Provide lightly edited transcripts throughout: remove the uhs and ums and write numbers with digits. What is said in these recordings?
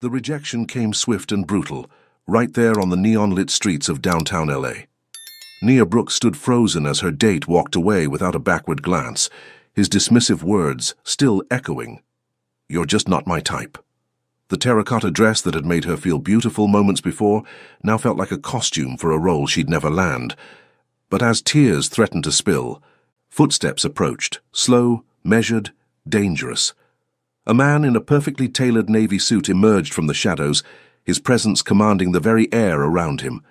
The rejection came swift and brutal, right there on the neon-lit streets of downtown LA. Nia Brooks stood frozen as her date walked away without a backward glance, his dismissive words still echoing. "You're just not my type." The terracotta dress that had made her feel beautiful moments before now felt like a costume for a role she'd never land. But as tears threatened to spill, footsteps approached, slow, measured, dangerous. A man in a perfectly tailored navy suit emerged from the shadows, his presence commanding the very air around him.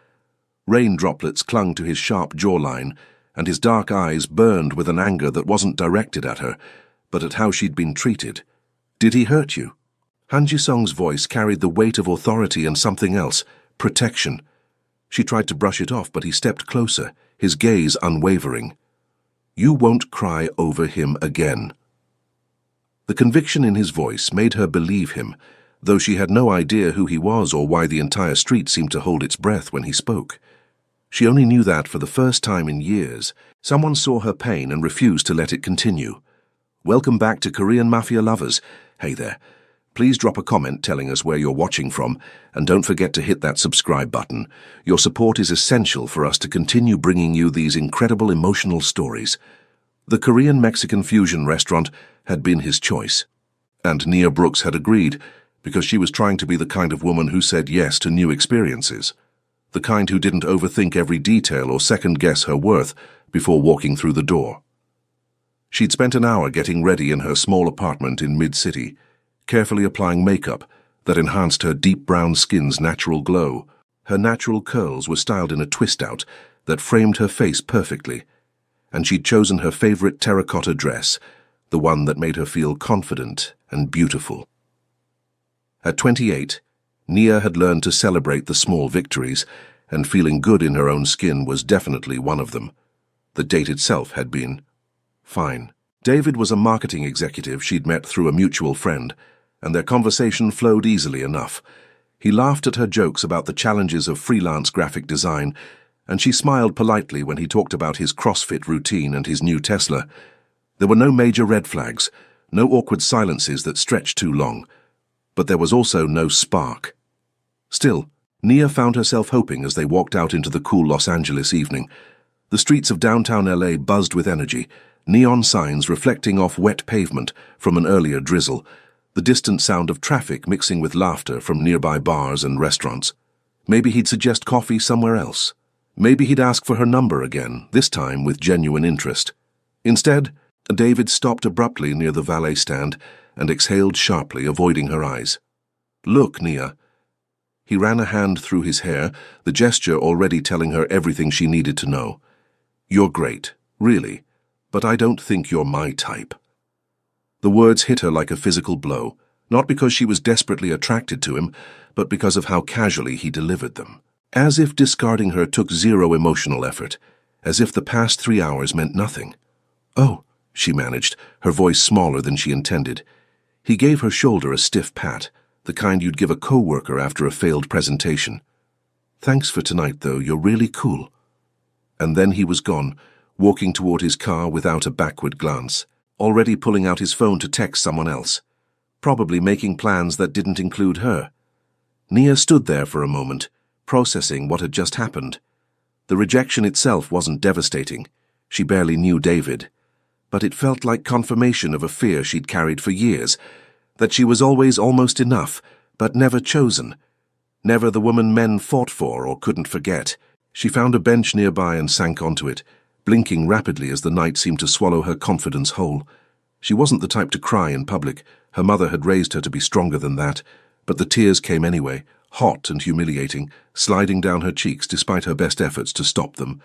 Rain droplets clung to his sharp jawline, and his dark eyes burned with an anger that wasn't directed at her, but at how she'd been treated. "Did he hurt you?" Han Ji-sung's voice carried the weight of authority and something else, protection. She tried to brush it off, but he stepped closer, his gaze unwavering. "You won't cry over him again." The conviction in his voice made her believe him, though she had no idea who he was or why the entire street seemed to hold its breath when he spoke. She only knew that for the first time in years, someone saw her pain and refused to let it continue. Welcome back to Korean Mafia lovers. Hey there. Please drop a comment telling us where you're watching from, and don't forget to hit that subscribe button. Your support is essential for us to continue bringing you these incredible emotional stories. The Korean-Mexican fusion restaurant had been his choice. And Nia Brooks had agreed, because she was trying to be the kind of woman who said yes to new experiences. The kind who didn't overthink every detail or second-guess her worth before walking through the door. She'd spent an hour getting ready in her small apartment in mid-city, carefully applying makeup that enhanced her deep brown skin's natural glow. Her natural curls were styled in a twist-out that framed her face perfectly, and she'd chosen her favorite terracotta dress, the one that made her feel confident and beautiful. At 28, Nia had learned to celebrate the small victories, and feeling good in her own skin was definitely one of them. The date itself had been fine. David was a marketing executive she'd met through a mutual friend, and their conversation flowed easily enough. He laughed at her jokes about the challenges of freelance graphic design, and she smiled politely when he talked about his CrossFit routine and his new Tesla. There were no major red flags, no awkward silences that stretched too long, but there was also no spark. Still, Nia found herself hoping as they walked out into the cool Los Angeles evening. The streets of downtown LA buzzed with energy, neon signs reflecting off wet pavement from an earlier drizzle, the distant sound of traffic mixing with laughter from nearby bars and restaurants. Maybe he'd suggest coffee somewhere else. Maybe he'd ask for her number again, this time with genuine interest. Instead, David stopped abruptly near the valet stand and exhaled sharply, avoiding her eyes. "Look, Nia." He ran a hand through his hair, the gesture already telling her everything she needed to know. "You're great, really, but I don't think you're my type." The words hit her like a physical blow, not because she was desperately attracted to him, but because of how casually he delivered them. As if discarding her took zero emotional effort, as if the past 3 hours meant nothing. "Oh," she managed, her voice smaller than she intended. He gave her shoulder a stiff pat, the kind you'd give a co-worker after a failed presentation. "Thanks for tonight, though, you're really cool." And then he was gone, walking toward his car without a backward glance, already pulling out his phone to text someone else, probably making plans that didn't include her. Nia stood there for a moment, processing what had just happened. The rejection itself wasn't devastating. She barely knew David. But it felt like confirmation of a fear she'd carried for years, that she was always almost enough, but never chosen. Never the woman men fought for or couldn't forget. She found a bench nearby and sank onto it, blinking rapidly as the night seemed to swallow her confidence whole. She wasn't the type to cry in public. Her mother had raised her to be stronger than that, but the tears came anyway, hot and humiliating, sliding down her cheeks despite her best efforts to stop them.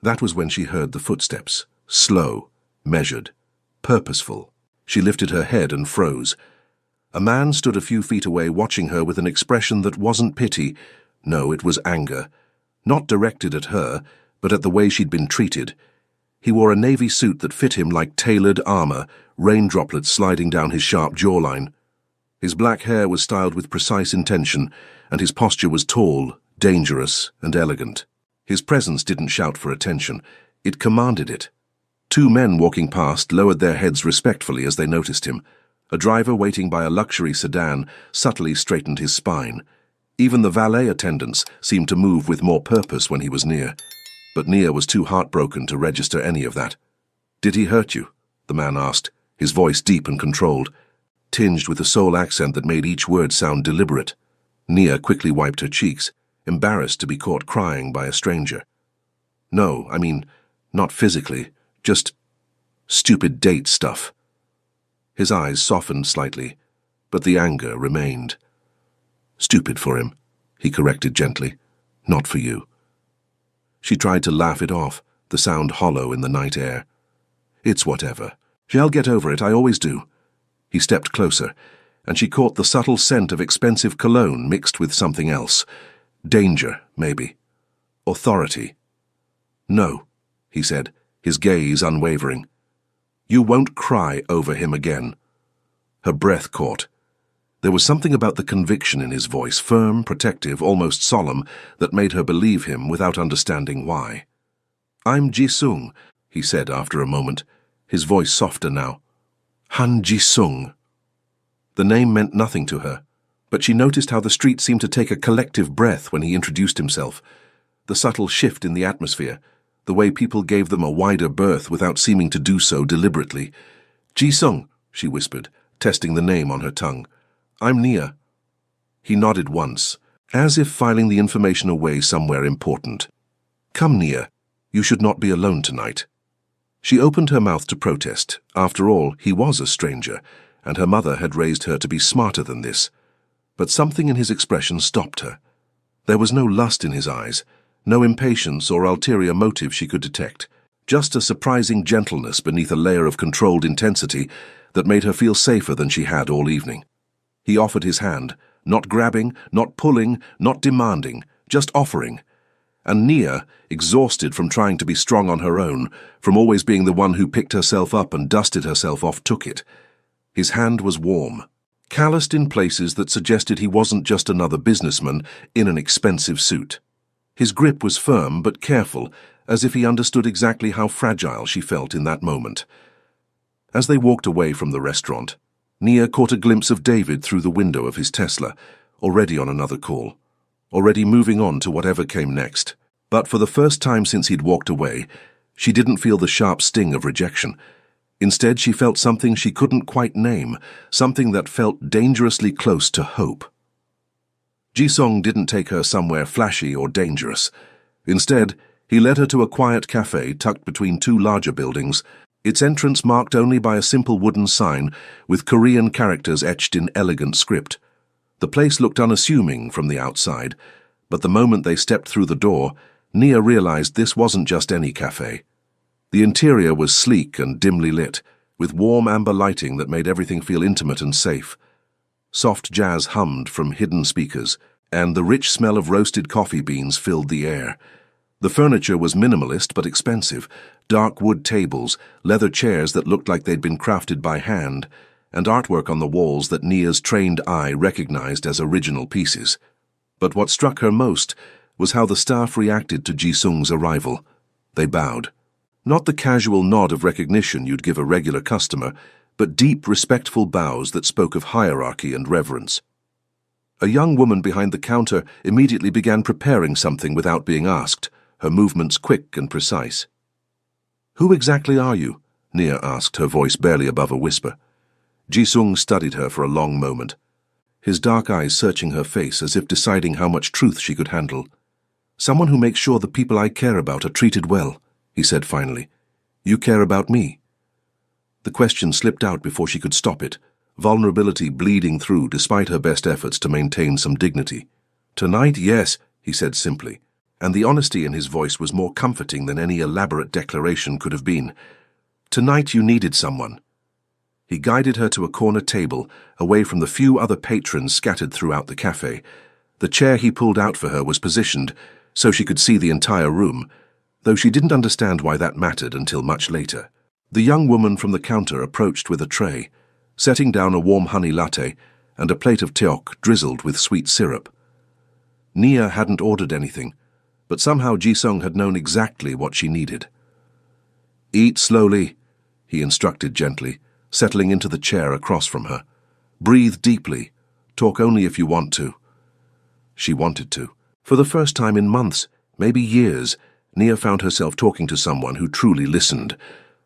That was when she heard the footsteps, slow, measured, purposeful. She lifted her head and froze. A man stood a few feet away watching her with an expression that wasn't pity. No, it was anger. Not directed at her, but at the way she'd been treated. He wore a navy suit that fit him like tailored armor, rain droplets sliding down his sharp jawline. His black hair was styled with precise intention, and his posture was tall, dangerous, and elegant. His presence didn't shout for attention. It commanded it. 2 men walking past lowered their heads respectfully as they noticed him. A driver waiting by a luxury sedan subtly straightened his spine. Even the valet attendants seemed to move with more purpose when he was near. But Nia was too heartbroken to register any of that. "Did he hurt you?" the man asked, his voice deep and controlled, tinged with a soul accent that made each word sound deliberate. Nia quickly wiped her cheeks, embarrassed to be caught crying by a stranger. "No, I mean, not physically, just stupid date stuff." His eyes softened slightly, but the anger remained. "Stupid for him," he corrected gently. "Not for you." She tried to laugh it off, the sound hollow in the night air. "It's whatever. I'll get over it, I always do." He stepped closer, and she caught the subtle scent of expensive cologne mixed with something else. Danger, maybe. Authority. "No," he said, his gaze unwavering. "You won't cry over him again." Her breath caught. There was something about the conviction in his voice, firm, protective, almost solemn, that made her believe him without understanding why. "I'm Ji-sung," he said after a moment, his voice softer now. "Han Ji-sung." The name meant nothing to her, but she noticed how the street seemed to take a collective breath when he introduced himself. The subtle shift in the atmosphere, the way people gave them a wider berth without seeming to do so deliberately. "Ji-sung," she whispered, testing the name on her tongue. "I'm Nia." He nodded once, as if filing the information away somewhere important. "Come, Nia. You should not be alone tonight." She opened her mouth to protest. After all, he was a stranger, and her mother had raised her to be smarter than this. But something in his expression stopped her. There was no lust in his eyes, no impatience or ulterior motive she could detect, just a surprising gentleness beneath a layer of controlled intensity that made her feel safer than she had all evening. He offered his hand, not grabbing, not pulling, not demanding, just offering. And Nia, exhausted from trying to be strong on her own, from always being the one who picked herself up and dusted herself off, took it. His hand was warm, calloused in places that suggested he wasn't just another businessman in an expensive suit. His grip was firm but careful, as if he understood exactly how fragile she felt in that moment. As they walked away from the restaurant, Nia caught a glimpse of David through the window of his Tesla, already on another call, already moving on to whatever came next. But for the first time since he'd walked away, she didn't feel the sharp sting of rejection. Instead, she felt something she couldn't quite name, something that felt dangerously close to hope. Ji-sung didn't take her somewhere flashy or dangerous. Instead, he led her to a quiet cafe tucked between two larger buildings, its entrance marked only by a simple wooden sign with Korean characters etched in elegant script. The place looked unassuming from the outside, but the moment they stepped through the door, Nia realized this wasn't just any cafe. The interior was sleek and dimly lit, with warm amber lighting that made everything feel intimate and safe. Soft jazz hummed from hidden speakers, and the rich smell of roasted coffee beans filled the air. The furniture was minimalist but expensive, dark wood tables, leather chairs that looked like they'd been crafted by hand, and artwork on the walls that Nia's trained eye recognized as original pieces. But what struck her most was how the staff reacted to Ji-sung's arrival. They bowed. Not the casual nod of recognition you'd give a regular customer, but deep, respectful bows that spoke of hierarchy and reverence. A young woman behind the counter immediately began preparing something without being asked, her movements quick and precise. "Who exactly are you?" Nia asked, her voice barely above a whisper. Ji-sung studied her for a long moment, his dark eyes searching her face as if deciding how much truth she could handle. "Someone who makes sure the people I care about are treated well," he said finally. "You care about me?" The question slipped out before she could stop it, vulnerability bleeding through despite her best efforts to maintain some dignity. "Tonight, yes," he said simply, and the honesty in his voice was more comforting than any elaborate declaration could have been. "Tonight you needed someone." He guided her to a corner table, away from the few other patrons scattered throughout the cafe. The chair he pulled out for her was positioned so she could see the entire room, though she didn't understand why that mattered until much later. The young woman from the counter approached with a tray, setting down a warm honey latte and a plate of teok drizzled with sweet syrup. Nia hadn't ordered anything, but somehow Ji-sung had known exactly what she needed. "Eat slowly," he instructed gently, settling into the chair across from her. "Breathe deeply. Talk only if you want to." She wanted to. For the first time in months, maybe years, Nia found herself talking to someone who truly listened.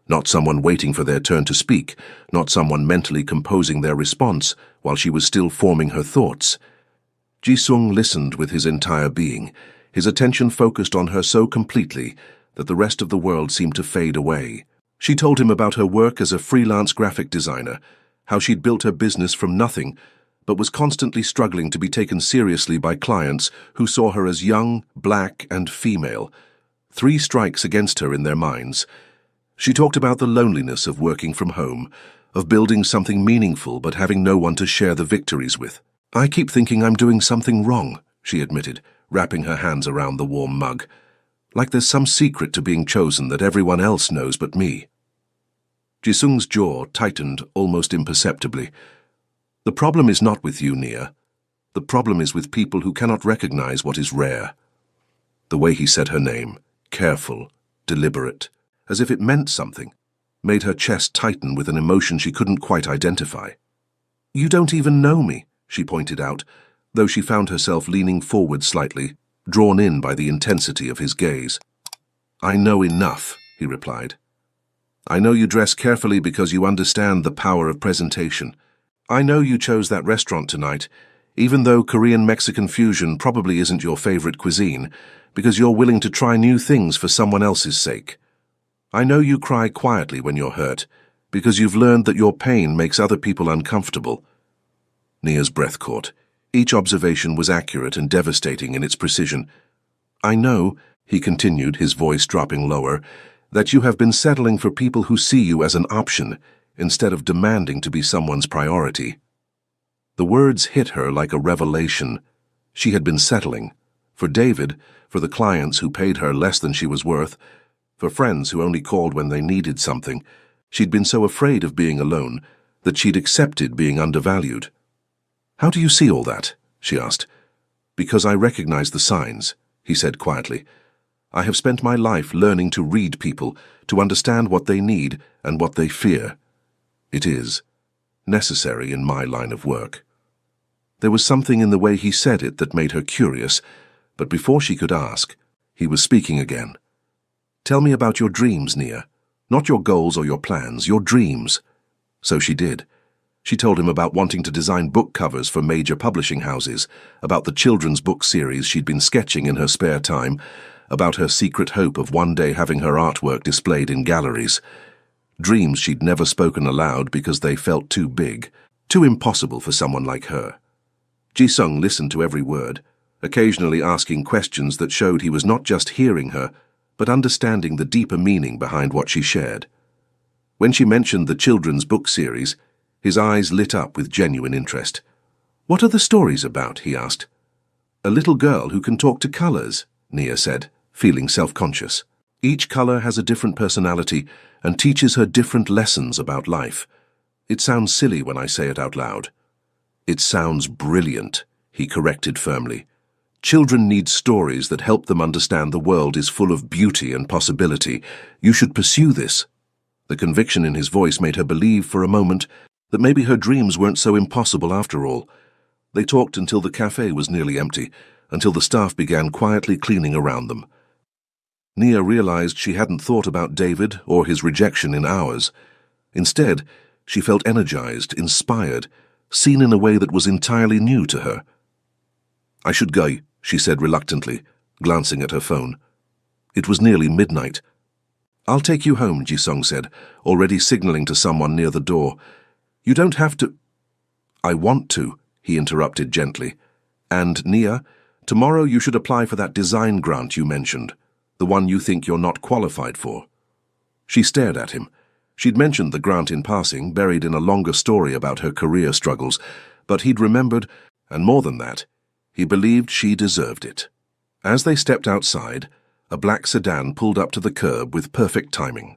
Not someone waiting for their turn to speak, not someone mentally composing their response while she was still forming her thoughts. Ji-sung listened with his entire being, his attention focused on her so completely that the rest of the world seemed to fade away. She told him about her work as a freelance graphic designer, how she'd built her business from nothing, but was constantly struggling to be taken seriously by clients who saw her as young, black, and female. 3 strikes against her in their minds. She talked about the loneliness of working from home, of building something meaningful but having no one to share the victories with. "I keep thinking I'm doing something wrong," she admitted, wrapping her hands around the warm mug. "Like there's some secret to being chosen that everyone else knows but me." Ji-sung's jaw tightened almost imperceptibly. "The problem is not with you, Nia. The problem is with people who cannot recognize what is rare." The way he said her name, careful, deliberate, as if it meant something, made her chest tighten with an emotion she couldn't quite identify. "You don't even know me," she pointed out, though she found herself leaning forward slightly, drawn in by the intensity of his gaze. "I know enough," he replied. "I know you dress carefully because you understand the power of presentation. I know you chose that restaurant tonight, even though Korean-Mexican fusion probably isn't your favorite cuisine, because you're willing to try new things for someone else's sake. I know you cry quietly when you're hurt, because you've learned that your pain makes other people uncomfortable." Nia's breath caught. Each observation was accurate and devastating in its precision. "I know," he continued, his voice dropping lower, "that you have been settling for people who see you as an option, instead of demanding to be someone's priority." The words hit her like a revelation. She had been settling. For David, for the clients who paid her less than she was worth, for friends who only called when they needed something. She'd been so afraid of being alone that she'd accepted being undervalued. "How do you see all that?" she asked. "Because I recognize the signs," he said quietly. "I have spent my life learning to read people, to understand what they need and what they fear. It is necessary in my line of work." There was something in the way he said it that made her curious, but before she could ask, he was speaking again. "Tell me about your dreams, Nia. Not your goals or your plans, your dreams." So she did. She told him about wanting to design book covers for major publishing houses, about the children's book series she'd been sketching in her spare time, about her secret hope of one day having her artwork displayed in galleries. Dreams she'd never spoken aloud because they felt too big, too impossible for someone like her. Ji-sung listened to every word, occasionally asking questions that showed he was not just hearing her, but understanding the deeper meaning behind what she shared. When she mentioned the children's book series, his eyes lit up with genuine interest. "What are the stories about?" he asked. "A little girl who can talk to colors," Nia said, feeling self-conscious. "Each color has a different personality and teaches her different lessons about life. It sounds silly when I say it out loud." "It sounds brilliant," he corrected firmly. "Children need stories that help them understand the world is full of beauty and possibility. You should pursue this." The conviction in his voice made her believe for a moment that maybe her dreams weren't so impossible after all. They talked until the cafe was nearly empty, until the staff began quietly cleaning around them. Nia realized she hadn't thought about David or his rejection in hours. Instead, she felt energized, inspired, seen in a way that was entirely new to her. "I should go," she said reluctantly, glancing at her phone. It was nearly midnight. "I'll take you home," Ji-sung said, already signaling to someone near the door. "You don't have to—" "I want to," he interrupted gently. "And, Nia, tomorrow you should apply for that design grant you mentioned, the one you think you're not qualified for." She stared at him. She'd mentioned the grant in passing, buried in a longer story about her career struggles, but he'd remembered, and more than that, he believed she deserved it. As they stepped outside, a black sedan pulled up to the curb with perfect timing.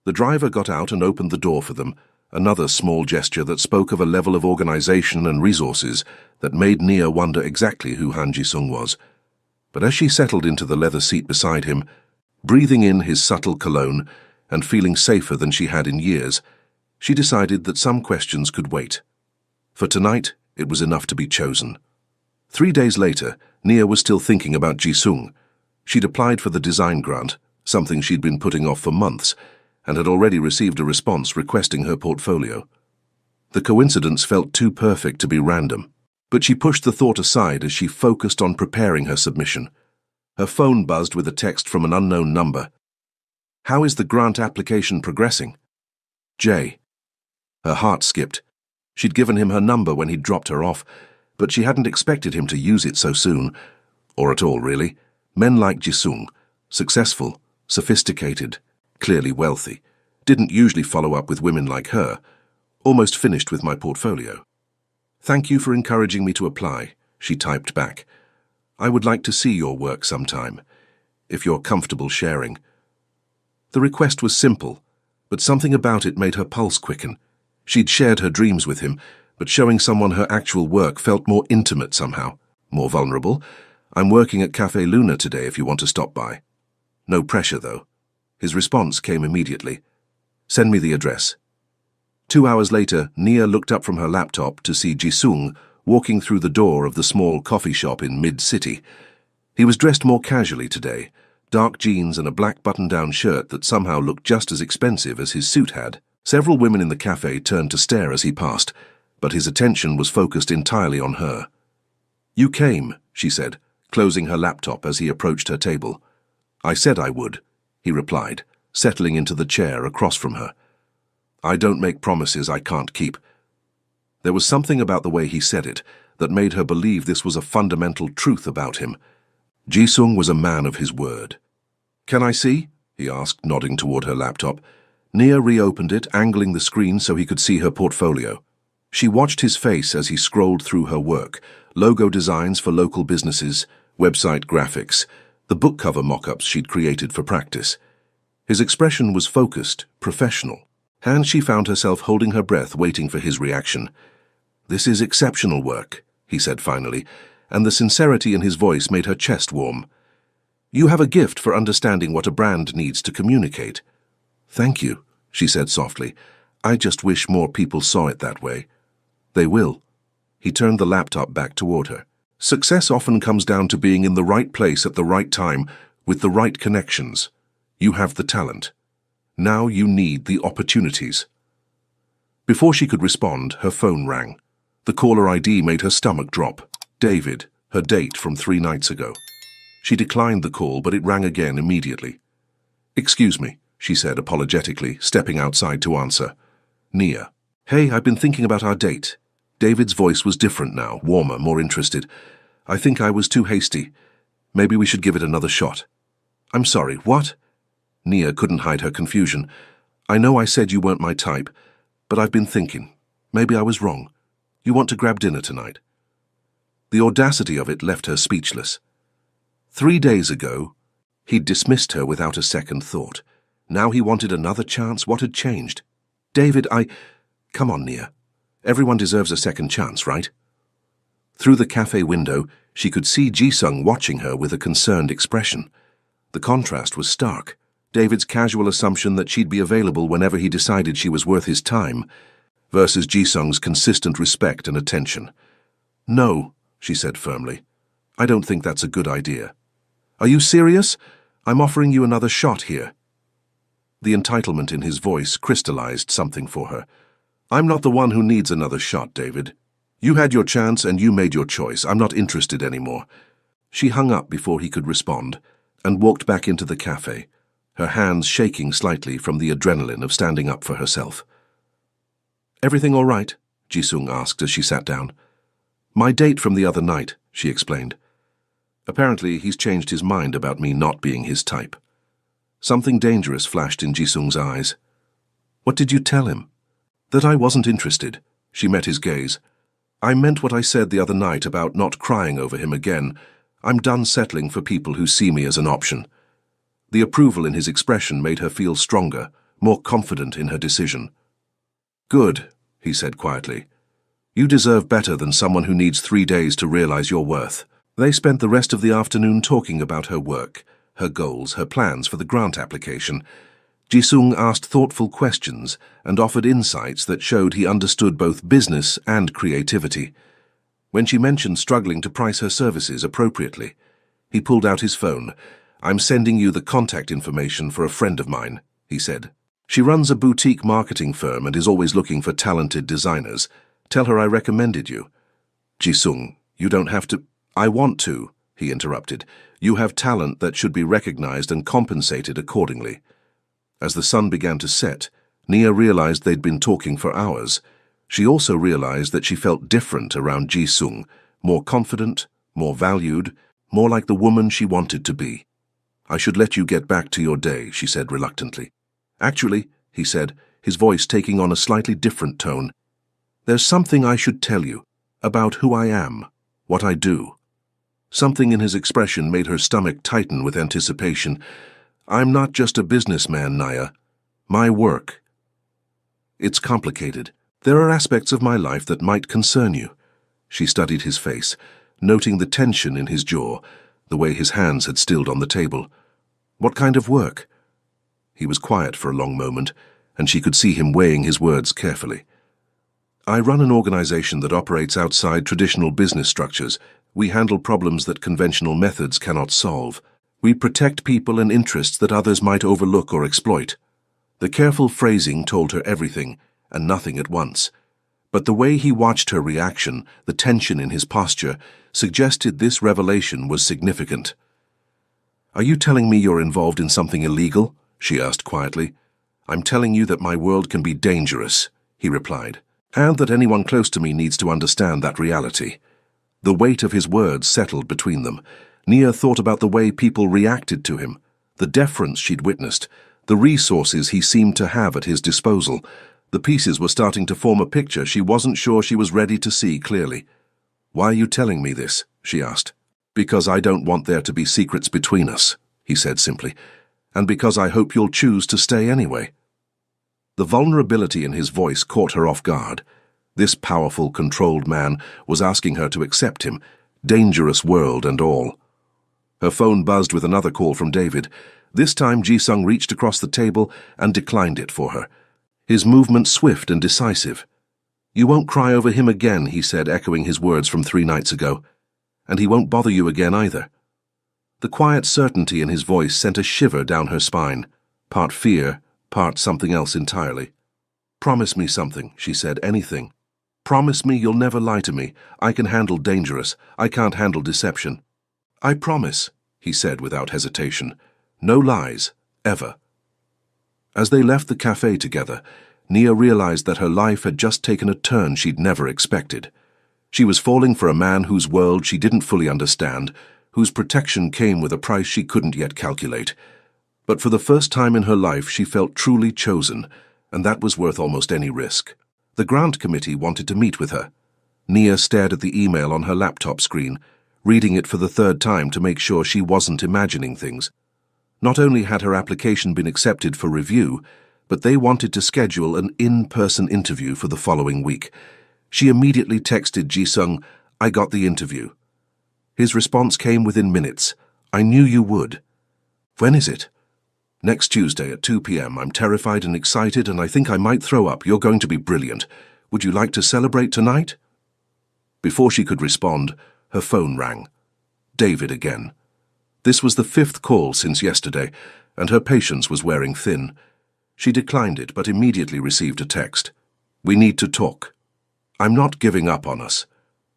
The driver got out and opened the door for them, another small gesture that spoke of a level of organization and resources that made Nia wonder exactly who Han Ji-sung was. But as she settled into the leather seat beside him, breathing in his subtle cologne and feeling safer than she had in years, She decided that some questions could wait. For tonight, it was enough to be chosen. 3 days later, Nia was still thinking about Jisung. She'd applied for the design grant, something she'd been putting off for months, and had already received a response requesting her portfolio. The coincidence felt too perfect to be random, but she pushed the thought aside as she focused on preparing her submission. Her phone buzzed with a text from an unknown number. "How is the grant application progressing?" Jay. Her heart skipped. She'd given him her number when he'd dropped her off, but she hadn't expected him to use it so soon. Or at all, really. Men like Jisung, successful, sophisticated, clearly wealthy, didn't usually follow up with women like her. "Almost finished with my portfolio. Thank you for encouraging me to apply," she typed back. "I would like to see your work sometime, if you're comfortable sharing." The request was simple, but something about it made her pulse quicken. She'd shared her dreams with him, but showing someone her actual work felt more intimate somehow, more vulnerable. "I'm working at Café Luna today if you want to stop by." No pressure, though. His response came immediately. "Send me the address." 2 hours later, Nia looked up from her laptop to see Jisung walking through the door of the small coffee shop in mid-city. He was dressed more casually today, dark jeans and a black button-down shirt that somehow looked just as expensive as his suit had. Several women in the cafe turned to stare as he passed, but his attention was focused entirely on her. "You came," she said, closing her laptop as he approached her table. "I said I would," he replied, settling into the chair across from her. "I don't make promises I can't keep." There was something about the way he said it that made her believe this was a fundamental truth about him. Jisung was a man of his word. "Can I see?" he asked, nodding toward her laptop. Nia reopened it, angling the screen so he could see her portfolio. She watched his face as he scrolled through her work, logo designs for local businesses, website graphics, the book cover mock-ups she'd created for practice. His expression was focused, professional, and she found herself holding her breath waiting for his reaction. "This is exceptional work," he said finally, and the sincerity in his voice made her chest warm. "You have a gift for understanding what a brand needs to communicate." "Thank you," she said softly. "I just wish more people saw it that way." "They will." He turned the laptop back toward her. "Success often comes down to being in the right place at the right time with the right connections. You have the talent. Now you need the opportunities." Before she could respond, her phone rang. The caller ID made her stomach drop. David, her date from 3 nights ago. She declined the call, but it rang again immediately. "Excuse me," she said apologetically, stepping outside to answer. "Nia." "Hey, I've been thinking about our date." David's voice was different now, warmer, more interested. "I think I was too hasty. Maybe we should give it another shot." "I'm sorry, what?" Nia couldn't hide her confusion. "I know I said you weren't my type, but I've been thinking. Maybe I was wrong. You want to grab dinner tonight?" The audacity of it left her speechless. 3 days ago, he'd dismissed her without a second thought. Now he wanted another chance. What had changed? "David, Come on, Nia. Everyone deserves a second chance, right?" Through the cafe window, she could see Jisung watching her with a concerned expression. The contrast was stark. David's casual assumption that she'd be available whenever he decided she was worth his time, versus Jisung's consistent respect and attention. "No," she said firmly. "I don't think that's a good idea." "Are you serious? I'm offering you another shot here." The entitlement in his voice crystallized something for her. "I'm not the one who needs another shot, David. You had your chance and you made your choice. I'm not interested anymore." She hung up before he could respond and walked back into the cafe, her hands shaking slightly from the adrenaline of standing up for herself. "Everything all right?" Jisung asked as she sat down. "My date from the other night," she explained. "Apparently he's changed his mind about me not being his type." Something dangerous flashed in Jisung's eyes. "What did you tell him?" "That I wasn't interested." She met his gaze. "I meant what I said the other night about not crying over him again. I'm done settling for people who see me as an option." The approval in his expression made her feel stronger, more confident in her decision. "Good," he said quietly. "You deserve better than someone who needs 3 days to realize your worth." They spent the rest of the afternoon talking about her work, her goals, her plans for the grant application. Jisung asked thoughtful questions and offered insights that showed he understood both business and creativity. When she mentioned struggling to price her services appropriately, he pulled out his phone. "I'm sending you the contact information for a friend of mine," he said. "She runs a boutique marketing firm and is always looking for talented designers. Tell her I recommended you." "Jisung, you don't have to—" "I want to," he interrupted. "You have talent that should be recognized and compensated accordingly." As the sun began to set, Nia realized they'd been talking for hours. She also realized that she felt different around Jisung, more confident, more valued, more like the woman she wanted to be. "I should let you get back to your day," she said reluctantly. "Actually," he said, his voice taking on a slightly different tone, "there's something I should tell you about who I am, what I do." Something in his expression made her stomach tighten with anticipation. "I'm not just a businessman, Nia. My work. It's complicated. There are aspects of my life that might concern you." She studied his face, noting the tension in his jaw, the way his hands had stilled on the table. "What kind of work?" He was quiet for a long moment, and she could see him weighing his words carefully. "I run an organization that operates outside traditional business structures. We handle problems that conventional methods cannot solve. We protect people and interests that others might overlook or exploit." The careful phrasing told her everything and nothing at once. But the way he watched her reaction, the tension in his posture, suggested this revelation was significant. "Are you telling me you're involved in something illegal?" she asked quietly. "I'm telling you that my world can be dangerous," he replied, "and that anyone close to me needs to understand that reality." The weight of his words settled between them. Nia thought about the way people reacted to him, the deference she'd witnessed, the resources he seemed to have at his disposal. The pieces were starting to form a picture she wasn't sure she was ready to see clearly. "Why are you telling me this?" she asked. "Because I don't want there to be secrets between us," he said simply, "and because I hope you'll choose to stay anyway." The vulnerability in his voice caught her off guard. This powerful, controlled man was asking her to accept him, dangerous world and all. Her phone buzzed with another call from David. This time Jisung reached across the table and declined it for her, his movement swift and decisive. "You won't cry over him again," he said, echoing his words from 3 nights ago. "And he won't bother you again either." The quiet certainty in his voice sent a shiver down her spine, part fear, part something else entirely. "Promise me something," she said, "anything. Promise me you'll never lie to me. I can handle dangerous. I can't handle deception." "I promise," he said without hesitation. "No lies, ever." As they left the cafe together, Nia realized that her life had just taken a turn she'd never expected. She was falling for a man whose world she didn't fully understand, whose protection came with a price she couldn't yet calculate. But for the first time in her life she felt truly chosen, and that was worth almost any risk. The grant committee wanted to meet with her. Nia stared at the email on her laptop screen, reading it for the 3rd time to make sure she wasn't imagining things. Not only had her application been accepted for review, but they wanted to schedule an in-person interview for the following week. She immediately texted Jisung, "I got the interview." His response came within minutes. "I knew you would." "When is it?" "Next Tuesday at 2 p.m. I'm terrified and excited and I think I might throw up. You're going to be brilliant. Would you like to celebrate tonight?" Before she could respond, her phone rang. David again. This was the 5th call since yesterday, and her patience was wearing thin. She declined it, but immediately received a text. "We need to talk. I'm not giving up on us."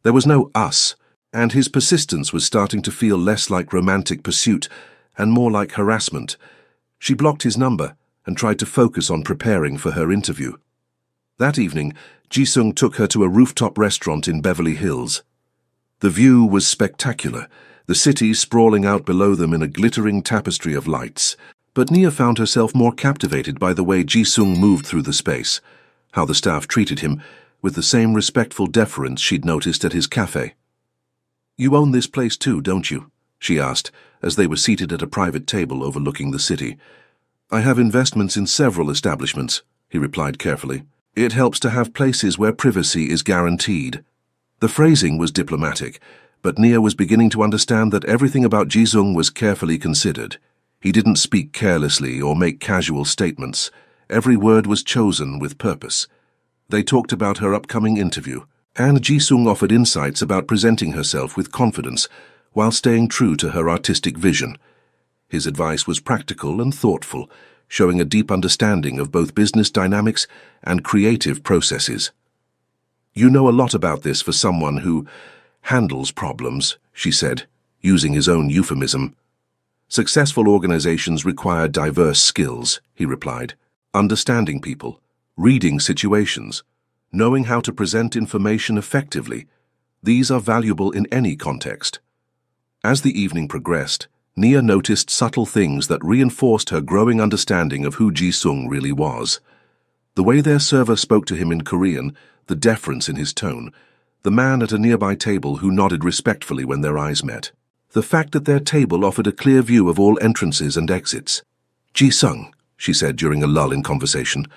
There was no us, and his persistence was starting to feel less like romantic pursuit and more like harassment. She blocked his number and tried to focus on preparing for her interview. That evening, Jisung took her to a rooftop restaurant in Beverly Hills. The view was spectacular, the city sprawling out below them in a glittering tapestry of lights. But Nia found herself more captivated by the way Jisung moved through the space, how the staff treated him, with the same respectful deference she'd noticed at his cafe. "You own this place too, don't you?" she asked, as they were seated at a private table overlooking the city. "I have investments in several establishments," he replied carefully. "It helps to have places where privacy is guaranteed." The phrasing was diplomatic, but Nia was beginning to understand that everything about Jisung was carefully considered. He didn't speak carelessly or make casual statements. Every word was chosen with purpose. They talked about her upcoming interview, and Ji-sung offered insights about presenting herself with confidence while staying true to her artistic vision. His advice was practical and thoughtful, showing a deep understanding of both business dynamics and creative processes. "You know a lot about this for someone who handles problems," she said, using his own euphemism. "Successful organizations require diverse skills," he replied. "Understanding people, reading situations, knowing how to present information effectively. These are valuable in any context." As the evening progressed, Nia noticed subtle things that reinforced her growing understanding of who Ji-sung really was. The way their server spoke to him in Korean, the deference in his tone, the man at a nearby table who nodded respectfully when their eyes met. The fact that their table offered a clear view of all entrances and exits. "Ji-sung," she said during a lull in conversation,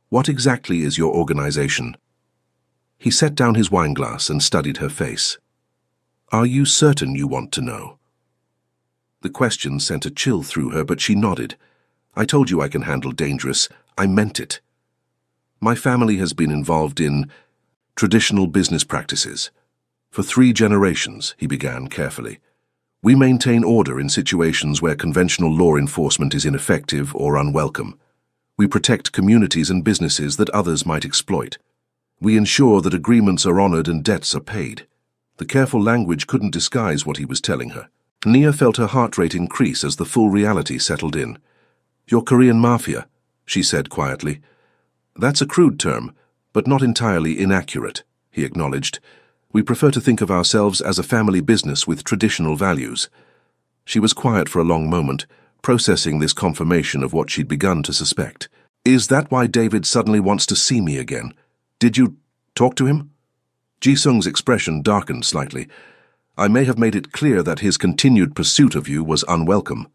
"what exactly is your organization?" He set down his wineglass and studied her face. "Are you certain you want to know?" The question sent a chill through her, but she nodded. "I told you I can handle dangerous. I meant it. My family has been involved in traditional business practices. For 3 generations," he began carefully. "We maintain order in situations where conventional law enforcement is ineffective or unwelcome. We protect communities and businesses that others might exploit. We ensure that agreements are honored and debts are paid." The careful language couldn't disguise what he was telling her. Nia felt her heart rate increase as the full reality settled in. "You're Korean Mafia," she said quietly. "That's a crude term, but not entirely inaccurate," he acknowledged. "We prefer to think of ourselves as a family business with traditional values." She was quiet for a long moment, processing this confirmation of what she'd begun to suspect. "Is that why David suddenly wants to see me again? Did you talk to him?" Ji-sung's expression darkened slightly. "I may have made it clear that his continued pursuit of you was unwelcome."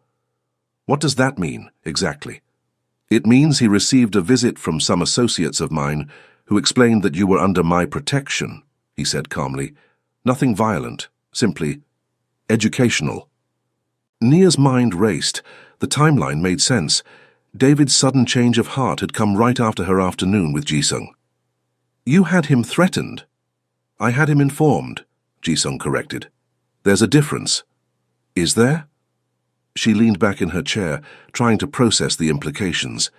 "What does that mean, exactly?" "It means he received a visit from some associates of mine who explained that you were under my protection," he said calmly. "Nothing violent, simply educational." Nia's mind raced. The timeline made sense. David's sudden change of heart had come right after her afternoon with Ji-sung. "You had him threatened." "I had him informed," Ji-sung corrected. "There's a difference." "Is there?" She leaned back in her chair, trying to process the implications.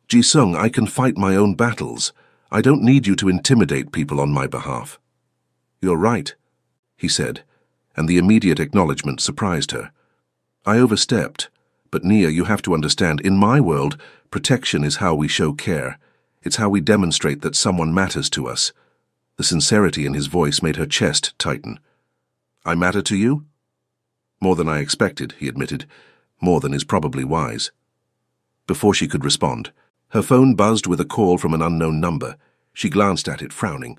"Ji-sung, I can fight my own battles. I don't need you to intimidate people on my behalf." "You're right," he said, and the immediate acknowledgement surprised her. "I overstepped, but Nia, you have to understand, in my world, protection is how we show care. It's how we demonstrate that someone matters to us." The sincerity in his voice made her chest tighten. "I matter to you?" "More than I expected," he admitted. "More than is probably wise." Before she could respond, her phone buzzed with a call from an unknown number. She glanced at it, frowning.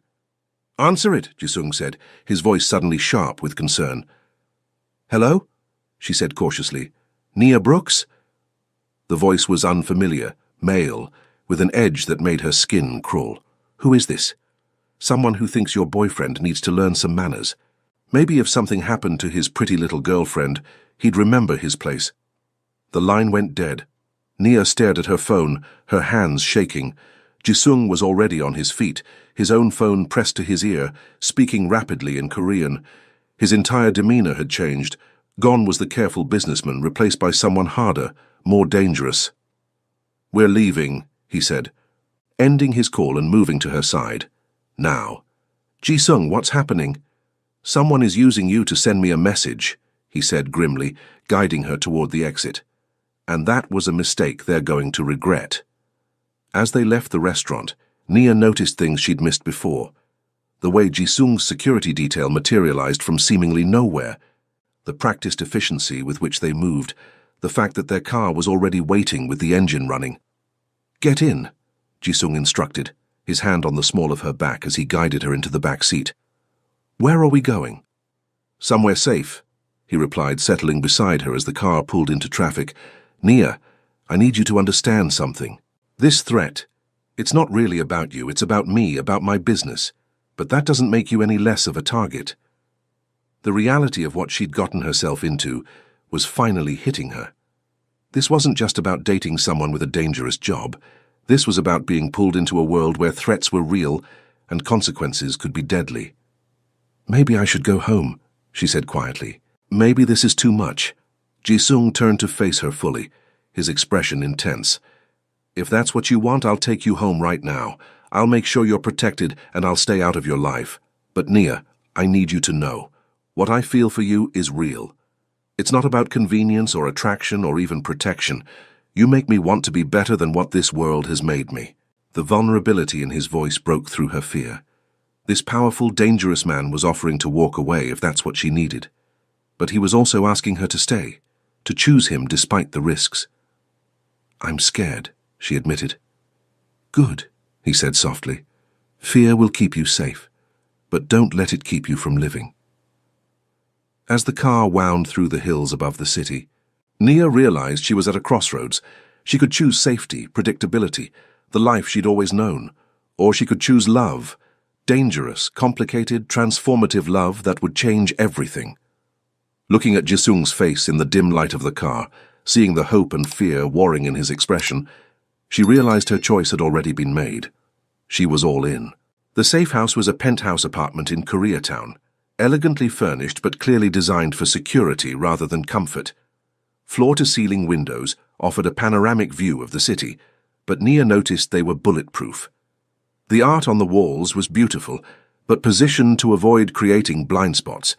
"Answer it," Ji-sung said, his voice suddenly sharp with concern. "Hello?" she said cautiously. "Nia Brooks?" The voice was unfamiliar, male, with an edge that made her skin crawl. "Who is this?" "Someone who thinks your boyfriend needs to learn some manners. Maybe if something happened to his pretty little girlfriend, he'd remember his place." The line went dead. Nia stared at her phone, her hands shaking. Ji-sung was already on his feet, his own phone pressed to his ear, speaking rapidly in Korean. His entire demeanor had changed. Gone was the careful businessman, replaced by someone harder, more dangerous. "We're leaving," he said, ending his call and moving to her side. "Now." "Ji-sung, what's happening?" "Someone is using you to send me a message," he said grimly, guiding her toward the exit. "And that was a mistake they're going to regret." As they left the restaurant, Nia noticed things she'd missed before. The way Ji-sung's security detail materialized from seemingly nowhere, the practiced efficiency with which they moved, the fact that their car was already waiting with the engine running. "Get in," Ji-sung instructed, his hand on the small of her back as he guided her into the back seat. "Where are we going?" "Somewhere safe," he replied, settling beside her as the car pulled into traffic. "Nia, I need you to understand something. This threat, it's not really about you, it's about me, about my business. But that doesn't make you any less of a target." The reality of what she'd gotten herself into was finally hitting her. This wasn't just about dating someone with a dangerous job. This was about being pulled into a world where threats were real and consequences could be deadly. "Maybe I should go home," she said quietly. "Maybe this is too much." Ji-sung turned to face her fully, his expression intense. "If that's what you want, I'll take you home right now. I'll make sure you're protected and I'll stay out of your life. But Nia, I need you to know, what I feel for you is real. It's not about convenience or attraction or even protection. You make me want to be better than what this world has made me." The vulnerability in his voice broke through her fear. This powerful, dangerous man was offering to walk away if that's what she needed. But he was also asking her to stay, to choose him despite the risks. "I'm scared," she admitted. "Good," he said softly. "Fear will keep you safe, but don't let it keep you from living." As the car wound through the hills above the city, Nia realized she was at a crossroads. She could choose safety, predictability, the life she'd always known, or she could choose love, dangerous, complicated, transformative love that would change everything. Looking at Ji-sung's face in the dim light of the car, seeing the hope and fear warring in his expression, she realized her choice had already been made. She was all in. The safe house was a penthouse apartment in Koreatown, elegantly furnished but clearly designed for security rather than comfort. Floor-to-ceiling windows offered a panoramic view of the city, but Nia noticed they were bulletproof. The art on the walls was beautiful, but positioned to avoid creating blind spots.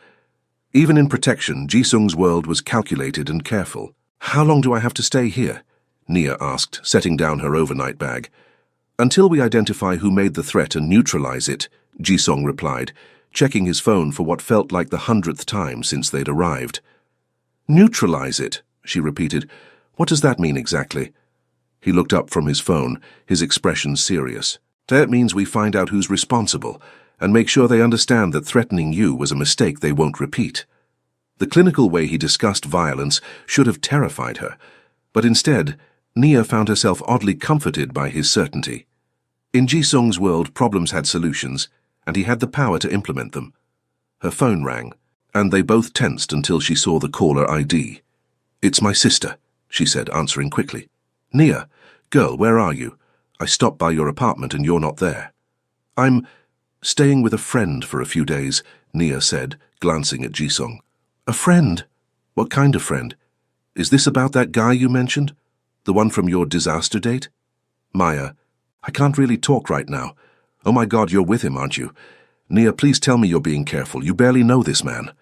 Even in protection, Ji-sung's world was calculated and careful. "How long do I have to stay here?" Nia asked, setting down her overnight bag. "Until we identify who made the threat and neutralize it," Ji-sung replied, checking his phone for what felt like the 100th time since they'd arrived. "Neutralize it," she repeated. "What does that mean exactly?" He looked up from his phone, his expression serious. "That means we find out who's responsible and make sure they understand that threatening you was a mistake they won't repeat." The clinical way he discussed violence should have terrified her, but instead, Nia found herself oddly comforted by his certainty. In Ji-sung's world, problems had solutions, and he had the power to implement them. Her phone rang, and they both tensed until she saw the caller ID. "It's my sister," she said, answering quickly. "Nia, girl, where are you? I stopped by your apartment and you're not there." "I'm staying with a friend for a few days," Nia said, glancing at Ji-sung. "A friend? What kind of friend? Is this about that guy you mentioned? The one from your disaster date?" "Maya, I can't really talk right now. Oh my God, you're with him, aren't you? Nia, please tell me you're being careful. You barely know this man."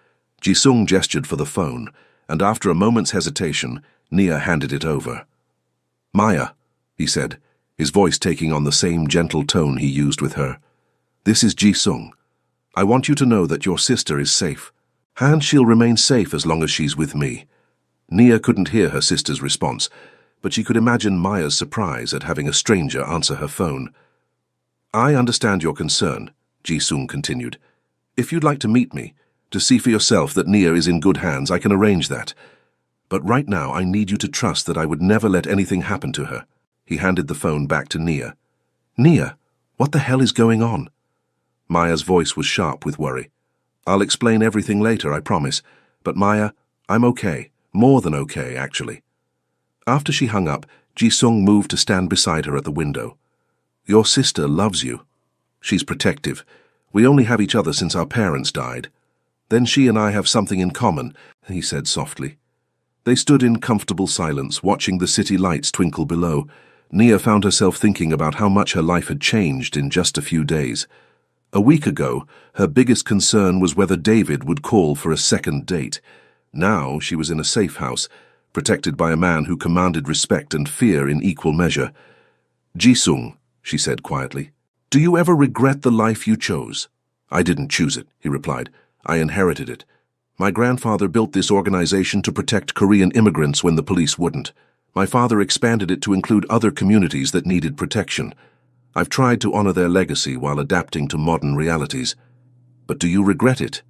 Ji-sung gestured for the phone, and after a moment's hesitation, Nia handed it over. "Maya," he said, his voice taking on the same gentle tone he used with her. "This is Ji-sung. I want you to know that your sister is safe, and she'll remain safe as long as she's with me." Nia couldn't hear her sister's response, but she could imagine Maya's surprise at having a stranger answer her phone. "I understand your concern," Ji-sung continued. "If you'd like to meet me, to see for yourself that Nia is in good hands, I can arrange that. But right now I need you to trust that I would never let anything happen to her." He handed the phone back to Nia. "Nia, what the hell is going on?" Maya's voice was sharp with worry. "I'll explain everything later, I promise. But Maya, I'm okay. More than okay, actually." After she hung up, Ji-sung moved to stand beside her at the window. "Your sister loves you. She's protective. We only have each other since our parents died. Then she and I have something in common," he said softly. They stood in comfortable silence, watching the city lights twinkle below. Nia found herself thinking about how much her life had changed in just a few days. A week ago, her biggest concern was whether David would call for a second date. Now she was in a safe house, protected by a man who commanded respect and fear in equal measure. "Ji-sung," she said quietly, "do you ever regret the life you chose?" "I didn't choose it," he replied. "I inherited it. My grandfather built this organization to protect Korean immigrants when the police wouldn't. My father expanded it to include other communities that needed protection. I've tried to honor their legacy while adapting to modern realities. But do you regret it?"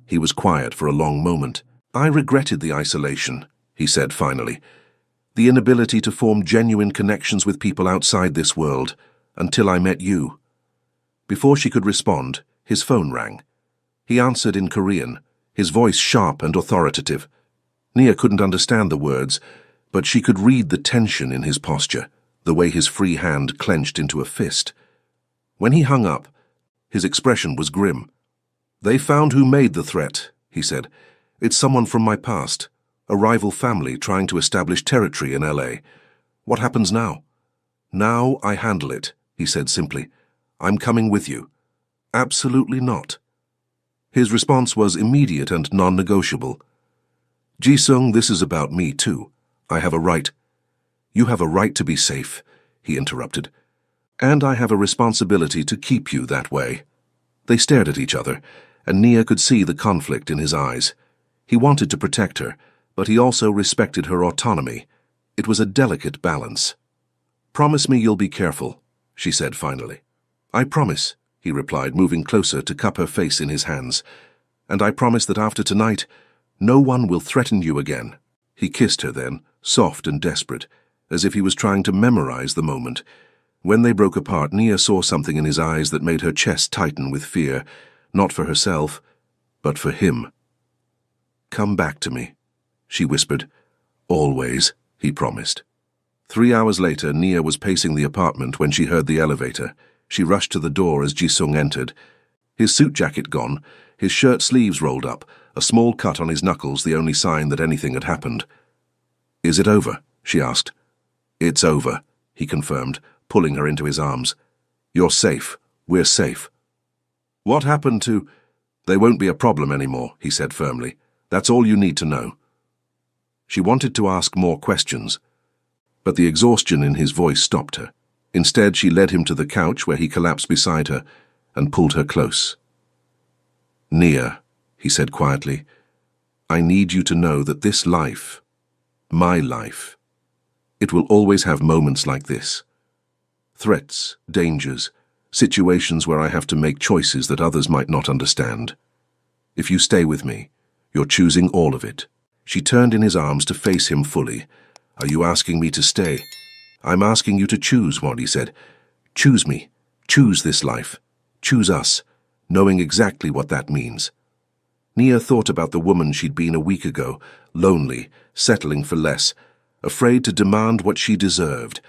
He was quiet for a long moment. "I regretted the isolation," he said finally. "The inability to form genuine connections with people outside this world, until I met you." Before she could respond, his phone rang. He answered in Korean, his voice sharp and authoritative. Nia couldn't understand the words, but she could read the tension in his posture, the way his free hand clenched into a fist. When he hung up, his expression was grim. "They found who made the threat," he said. "It's someone from my past, a rival family trying to establish territory in LA. What happens now?" "Now I handle it," he said simply. "I'm coming with you." "Absolutely not." His response was immediate and non-negotiable. "Ji-sung, this is about me too. I have a right." "You have a right to be safe," he interrupted. "And I have a responsibility to keep you that way." They stared at each other, and Nia could see the conflict in his eyes. He wanted to protect her, but he also respected her autonomy. It was a delicate balance. "Promise me you'll be careful," she said finally. "I promise," he replied, moving closer to cup her face in his hands. "And I promise that after tonight, no one will threaten you again." He kissed her then, soft and desperate, as if he was trying to memorize the moment. When they broke apart, Nia saw something in his eyes that made her chest tighten with fear, not for herself, but for him. "Come back to me," she whispered. "Always," he promised. 3 hours later, Nia was pacing the apartment when she heard the elevator. She rushed to the door as Ji-sung entered. His suit jacket gone, his shirt sleeves rolled up, a small cut on his knuckles the only sign that anything had happened. "Is it over?" she asked. "It's over," he confirmed, pulling her into his arms. "You're safe. We're safe." "What happened to—" "They won't be a problem anymore," he said firmly. "That's all you need to know." She wanted to ask more questions, but the exhaustion in his voice stopped her. Instead, she led him to the couch where he collapsed beside her and pulled her close. "Nia," he said quietly, "I need you to know that this life, my life, it will always have moments like this. Threats, dangers, situations where I have to make choices that others might not understand. If you stay with me, you're choosing all of it." She turned in his arms to face him fully. "Are you asking me to stay?" "I'm asking you to choose one," he said. "Choose me. Choose this life. Choose us, knowing exactly what that means." Nia thought about the woman she'd been a week ago, lonely, settling for less, afraid to demand what she deserved.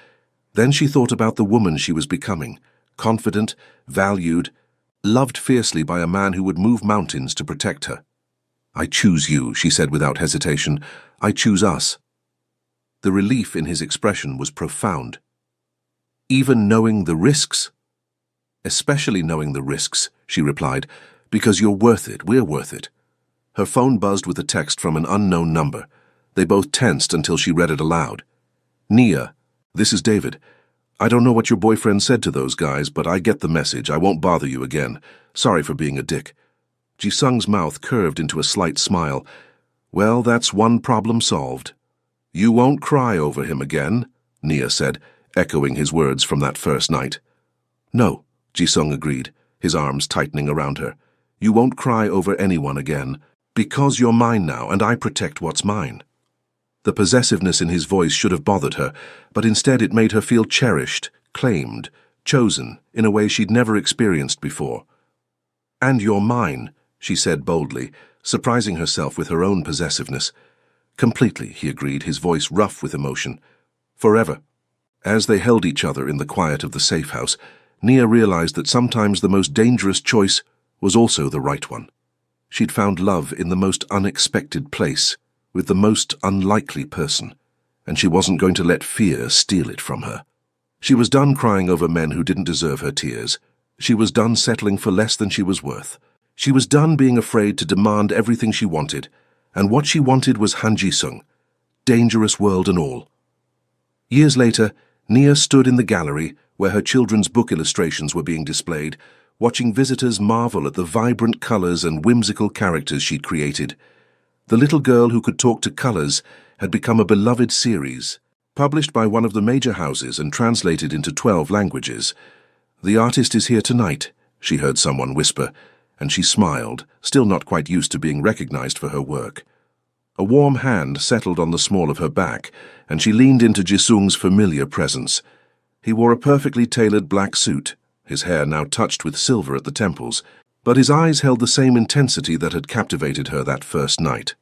Then she thought about the woman she was becoming, confident, valued, loved fiercely by a man who would move mountains to protect her. "I choose you," she said without hesitation. "I choose us." The relief in his expression was profound. "Even knowing the risks?" "Especially knowing the risks," she replied, "because you're worth it, we're worth it." Her phone buzzed with a text from an unknown number. They both tensed until she read it aloud. "Nia, this is David. I don't know what your boyfriend said to those guys, but I get the message. I won't bother you again. Sorry for being a dick." Ji-sung's mouth curved into a slight smile. "Well, that's one problem solved." "You won't cry over him again," Nia said, echoing his words from that first night. "No," Ji-sung agreed, his arms tightening around her. "You won't cry over anyone again, because you're mine now, and I protect what's mine." The possessiveness in his voice should have bothered her, but instead it made her feel cherished, claimed, chosen, in a way she'd never experienced before. "And you're mine," she said boldly, surprising herself with her own possessiveness. "Completely," he agreed, his voice rough with emotion. "Forever." As they held each other in the quiet of the safe house, Nia realized that sometimes the most dangerous choice was also the right one. She'd found love in the most unexpected place, with the most unlikely person, and she wasn't going to let fear steal it from her. She was done crying over men who didn't deserve her tears. She was done settling for less than she was worth. She was done being afraid to demand everything she wanted, and what she wanted was Han Ji-sung, dangerous world and all. Years later, Nia stood in the gallery where her children's book illustrations were being displayed, watching visitors marvel at the vibrant colors and whimsical characters she'd created. The Little Girl Who Could Talk to Colors had become a beloved series, published by one of the major houses and translated into 12 languages. "The artist is here tonight," she heard someone whisper, and she smiled, still not quite used to being recognized for her work. A warm hand settled on the small of her back, and she leaned into Ji-sung's familiar presence. He wore a perfectly tailored black suit, his hair now touched with silver at the temples, but his eyes held the same intensity that had captivated her that first night.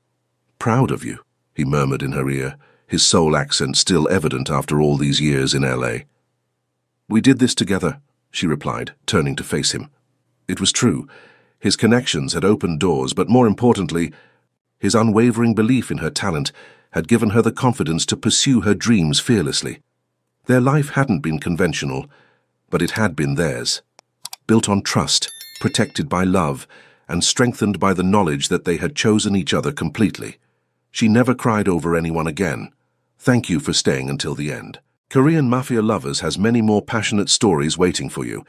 "Proud of you," he murmured in her ear, his Seoul accent still evident after all these years in LA. "We did this together," she replied, turning to face him. It was true. His connections had opened doors, but more importantly, his unwavering belief in her talent had given her the confidence to pursue her dreams fearlessly. Their life hadn't been conventional, but it had been theirs. Built on trust, protected by love, and strengthened by the knowledge that they had chosen each other completely. She never cried over anyone again. Thank you for staying until the end. Korean Mafia Lovers has many more passionate stories waiting for you.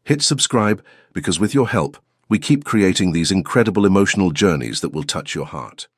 Hit subscribe, because with your help, we keep creating these incredible emotional journeys that will touch your heart.